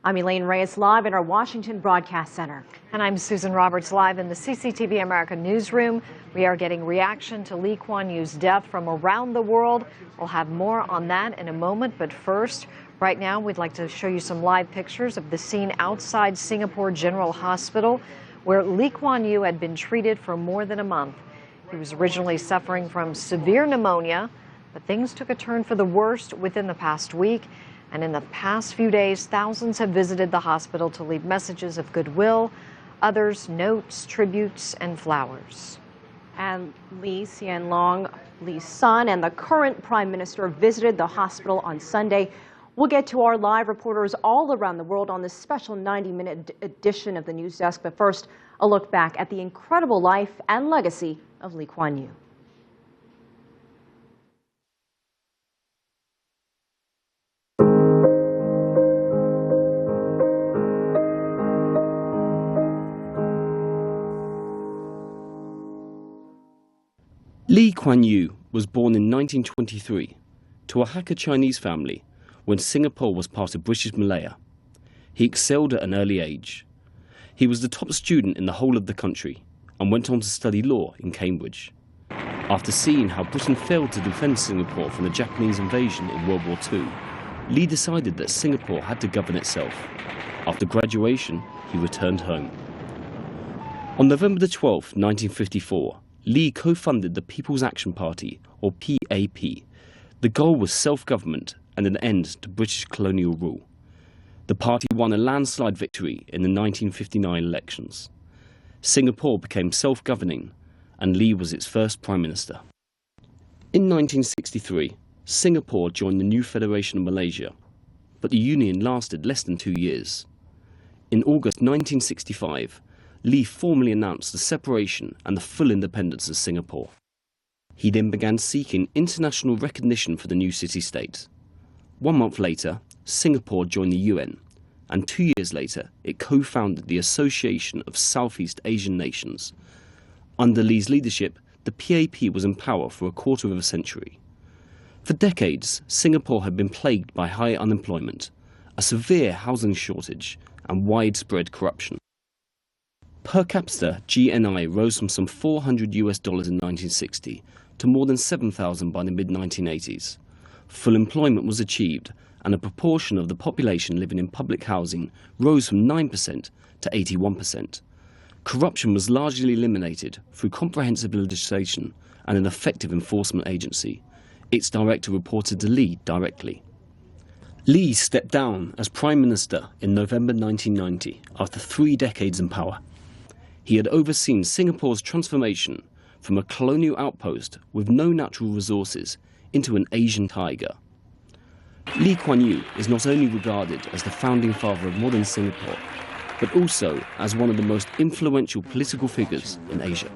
I'm Elaine Reyes, live in our Washington Broadcast Center. And I'm Susan Roberts, live in the CCTV America newsroom. We are getting reaction to Lee Kuan Yew's death from around the world. We'll have more on that in a moment, but first, right now, we'd like to show you some live pictures of the scene outside Singapore General Hospital, where Lee Kuan Yew had been treated for more than a month. He was originally suffering from severe pneumonia, but things took a turn for the worst within the past week. And in the past few days, thousands have visited the hospital to leave messages of goodwill, others notes, tributes, and flowers. And Hsien Loong, Lee's son and the current prime minister, visited the hospital on Sunday. We'll get to our live reporters all around the world on this special 90-minute edition of the News Desk. But first, a look back at the incredible life and legacy of Lee Kuan Yew. Lee Kuan Yew was born in 1923 to a Hakka Chinese family when Singapore was part of British Malaya. He excelled at an early age. He was the top student in the whole of the country and went on to study law in Cambridge. After seeing how Britain failed to defend Singapore from the Japanese invasion in World War II, Lee decided that Singapore had to govern itself. After graduation, he returned home. On November 12, 1954, Lee co-funded the People's Action Party, or PAP. The goal was self-government and an end to British colonial rule. The party won a landslide victory in the 1959 elections. Singapore became self-governing, and Lee was its first prime minister. In 1963, Singapore joined the new Federation of Malaysia, but the union lasted less than 2 years. In August 1965, Lee formally announced the separation and the full independence of Singapore. He then began seeking international recognition for the new city-state. 1 month later, Singapore joined the UN, and 2 years later, it co-founded the Association of Southeast Asian Nations. Under Lee's leadership, the PAP was in power for a quarter of a century. For decades, Singapore had been plagued by high unemployment, a severe housing shortage, and widespread corruption. Per capita GNI rose from some $400 in 1960 to more than 7,000 by the mid-1980s. Full employment was achieved, and a proportion of the population living in public housing rose from 9% to 81%. Corruption was largely eliminated through comprehensive legislation and an effective enforcement agency. Its director reported to Lee directly. Lee stepped down as Prime Minister in November 1990 after 3 decades in power. He had overseen Singapore's transformation from a colonial outpost with no natural resources into an Asian tiger. Lee Kuan Yew is not only regarded as the founding father of modern Singapore, but also as one of the most influential political figures in Asia.